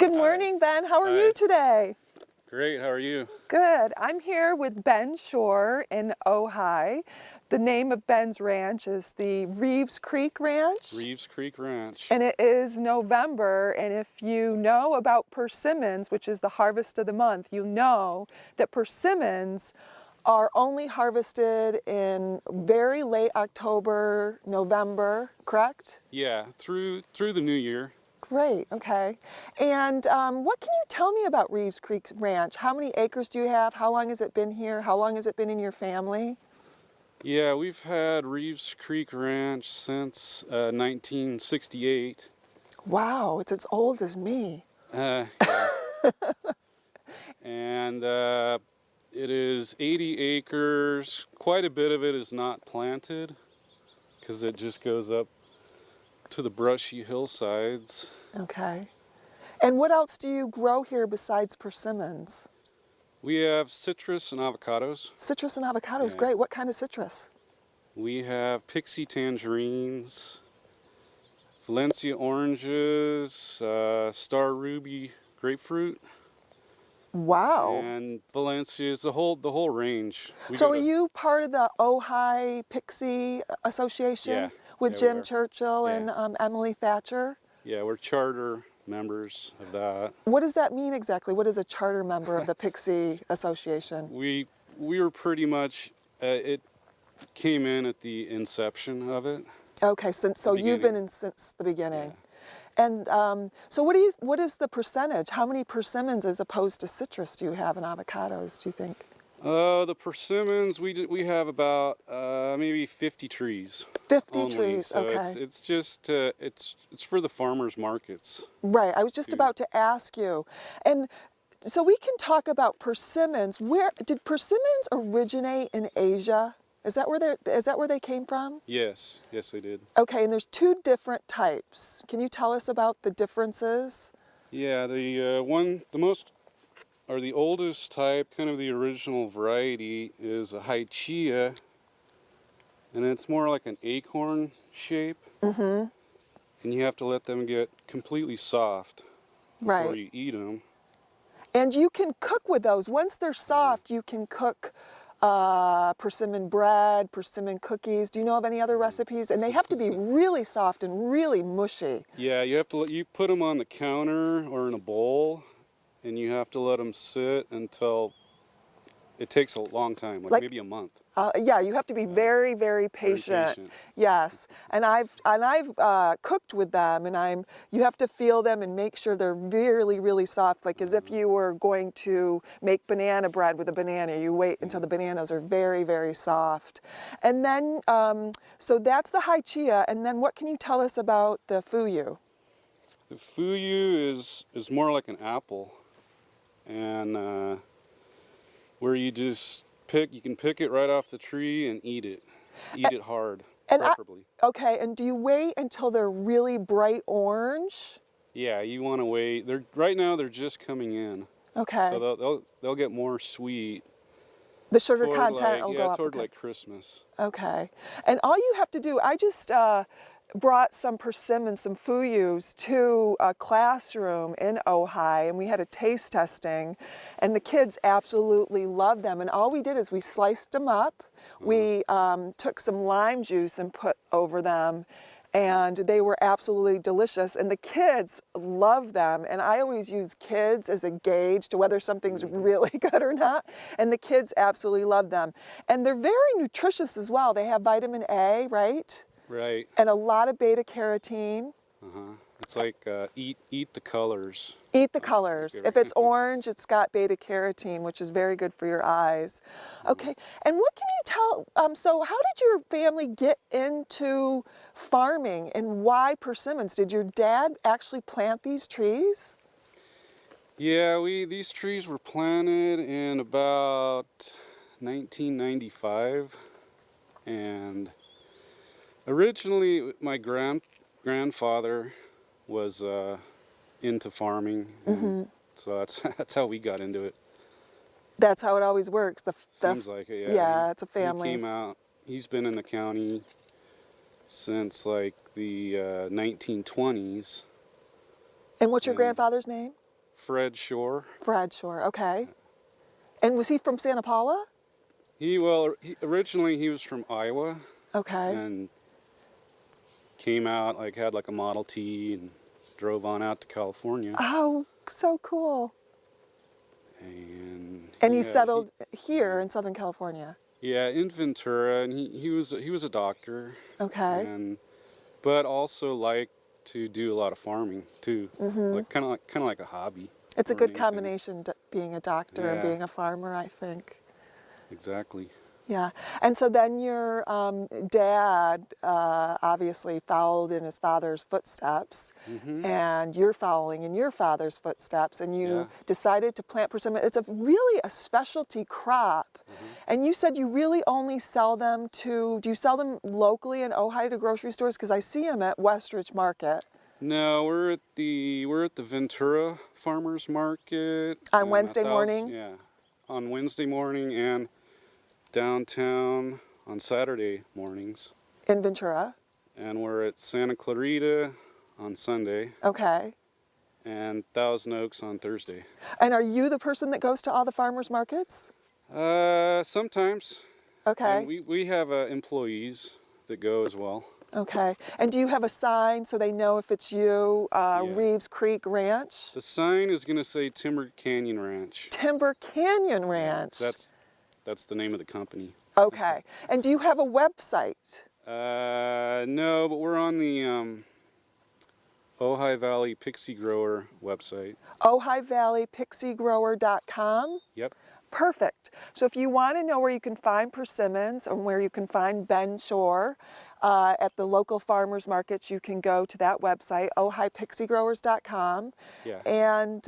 Good morning, Ben. How are you today? Great, how are you? Good. I'm here with Ben Shore in Ojai. The name of Ben's ranch is the Reeves Creek Ranch. Reeves Creek Ranch. And it is November, and if you know about persimmons, which is the harvest of the month, you know that persimmons are only harvested in very late October, November, correct? Yeah, through the new year. Great, okay. And what can you tell me about Reeves Creek Ranch? How many acres do you have? How long has it been here? How long has it been in your family? Yeah, we've had Reeves Creek Ranch since 1968. Wow, it's as old as me. Yeah. And it is 80 acres. Quite a bit of it is not planted because it just goes up to the brushy hillsides. Okay. And what else do you grow here besides persimmons? We have citrus and avocados. Citrus and avocados, Yeah. great. What kind of citrus? We have pixie tangerines, Valencia oranges, star ruby grapefruit. Wow. And Valencia is the whole range. So are you part of the Ojai Pixie Association? Yeah. With Yeah, we Jim are. Churchill Yeah. and Emily Thatcher? Yeah, we're charter members of that. What does that mean exactly? What is a charter member of the Pixie Association? We were pretty much, it came in at the inception of it. Okay, so you've been in since the beginning. Yeah. And so what is the percentage? How many persimmons as opposed to citrus do you have in avocados, do you think? The persimmons, we have about maybe 50 trees. 50 only. trees, So okay. It's just, it's for the farmers markets. Right, I was just about to ask you. And so we can talk about persimmons. Where did persimmons originate in Asia? Is that where they came from? Yes, they did. Okay, and there's two different types. Can you tell us about the differences? Yeah, the oldest type, kind of the original variety, is a high chia, and it's more like an acorn shape. Mm-hmm. And you have to let them get completely soft before Right. you eat them. And you can cook with those. Once they're soft, you can cook persimmon bread, persimmon cookies. Do you know of any other recipes? And they have to be really soft and really mushy. Yeah, you put them on the counter or in a bowl, and you have to let them sit until it takes a long time, like maybe a month. Yeah, you have to be very, very patient. Yes, and I've cooked with them, and you have to feel them and make sure they're really, really soft, like as if you were going to make banana bread with a banana. You wait until the bananas are very, very soft, and then so that's the high chia. And then what can you tell us about the fuyu? The fuyu is more like an apple, and where you just you can pick it right off the tree and eat it. Eat it hard, preferably. Okay, and do you wait until they're really bright orange? Yeah, you want to wait. Right now they're just coming in. Okay. So they'll get more sweet. The sugar content will go up. Toward like Christmas. Okay, and all you have to do, I just brought some persimmons, some fuyus to a classroom in Ojai, and we had a taste testing, and the kids absolutely loved them. And all we did is we sliced them up, we took some lime juice and put over them, and they were absolutely delicious, and the kids love them. And I always use kids as a gauge to whether something's really good or not, and the kids absolutely love them. And they're very nutritious as well. They have vitamin A, right? Right. And a lot of beta carotene. It's like eat the colors. Eat the colors. If it's orange, it's got beta carotene, which is very good for your eyes. Okay, and what can you tell, so how did your family get into farming and why persimmons? Did your dad actually plant these trees? Yeah, these trees were planted in about 1995, and originally my grandfather was into farming, so that's how we got into it. That's how it always works. Seems like it, yeah. Yeah, it's a family. He's been in the county since like the 1920s. And what's your grandfather's name? Fred Shore. Fred Shore, okay. And was he from Santa Paula? Originally he was from Iowa. Okay. And came out, had like a Model T and drove on out to California. Oh, so cool. And he settled here in Southern California. Yeah, in Ventura, and he was a doctor. Okay. But also liked to do a lot of farming too. Kind of like a hobby. It's a more good than anything. combination, being a doctor and being a farmer, I think. Exactly. Yeah, and so then your dad obviously followed in his father's footsteps, and you're following in your father's footsteps, and you decided to plant persimmon. It's really a specialty crop, and you said you really only sell them do you sell them locally in Ojai to grocery stores? Because I see them at Westridge Market. No, we're at the Ventura Farmers Market On Wednesday morning? Yeah, on Wednesday morning and downtown on Saturday mornings. In Ventura? And we're at Santa Clarita on Sunday. Okay. And Thousand Oaks on Thursday. And are you the person that goes to all the farmers markets? Sometimes. Okay. And we have employees that go as well. Okay. And do you have a sign so they know if it's you, Reeves Creek Ranch? The sign is going to say Timber Canyon Ranch. Timber Canyon Ranch. That's the name of the company. Okay. And do you have a website? No, but we're on the Ojai Valley Pixie Grower website. OhaiValleyPixieGrower.com? Yep. Perfect. So if you want to know where you can find persimmons and where you can find Ben Shore at the local farmers markets, you can go to that website, OhaiPixieGrowers.com. Yeah. And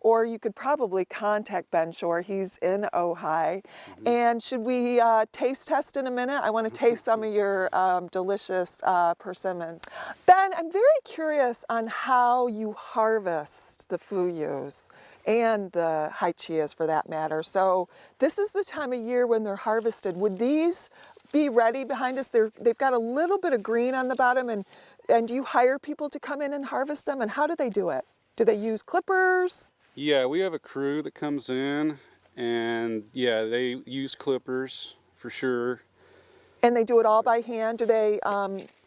or you could probably contact Ben Shore. He's in Ojai. And should we taste test in a minute? I want to taste some of your delicious persimmons. Ben, I'm very curious on how you harvest the fuyus and the haichias for that matter. So this is the time of year when they're harvested. Would these be ready behind us? They've got a little bit of green on the bottom, and do you hire people to come in and harvest them? And how do they do it? Do they use clippers? Yeah, we have a crew that comes in, and yeah, they use clippers for sure. And they do it all by hand? By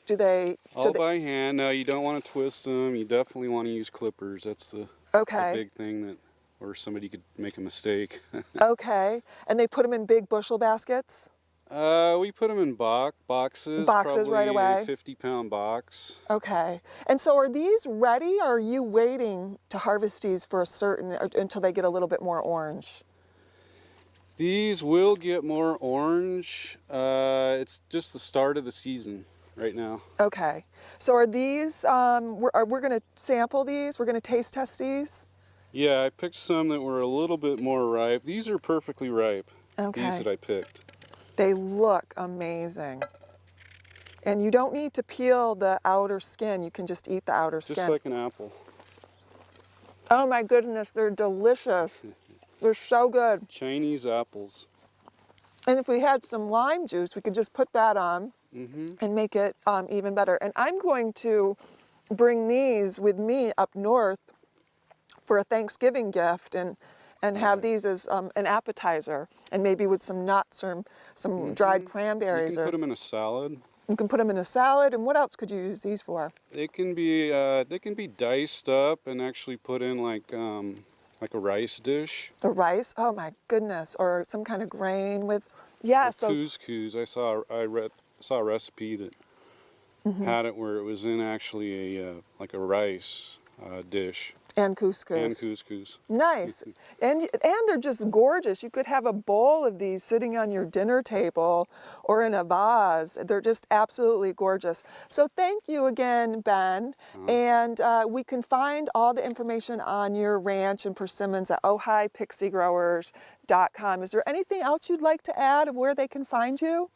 hand. No, you don't want to twist them. You definitely want to use clippers. That's the big thing or somebody could make a mistake. Okay. And they put them in big bushel baskets? We put them in boxes. Boxes right away? A 50-pound box. Okay. And so are these ready, or are you waiting to harvest these for until they get a little bit more orange? These will get more orange. It's just the start of the season right now. Okay. So are these, we're going to sample these? We're going to taste test these? Yeah, I picked some that were a little bit more ripe. These are perfectly ripe. Okay. These that I picked. They look amazing. And you don't need to peel the outer skin. You can just eat the outer skin. Just like an apple. Oh my goodness, they're delicious. They're so good. Chinese apples. And if we had some lime juice, we could just put that on and make it even better. And I'm going to bring these with me up north for a Thanksgiving gift and have these as an appetizer, and maybe with some nuts or some dried cranberries. You can put them in a salad. You can put them in a salad. And what else could you use these for? They can be diced up and actually put in like a rice dish. The rice? Oh my goodness! Or some kind of grain with Couscous. I saw a recipe that had it where it was in actually a rice dish. And couscous. And couscous. Nice. And they're just gorgeous. You could have a bowl of these sitting on your dinner table or in a vase. They're just absolutely gorgeous. So thank you again, Ben. And we can find all the information on your ranch and persimmons at OhaiPixieGrowers.com. Is there anything else you'd like to add of where they can find you?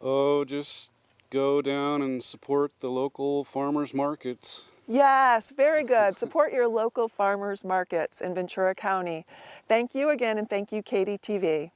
Oh, just go down and support the local farmers markets. Yes, very good. Support your local farmers markets in Ventura County. Thank you again, and thank you, KDTV.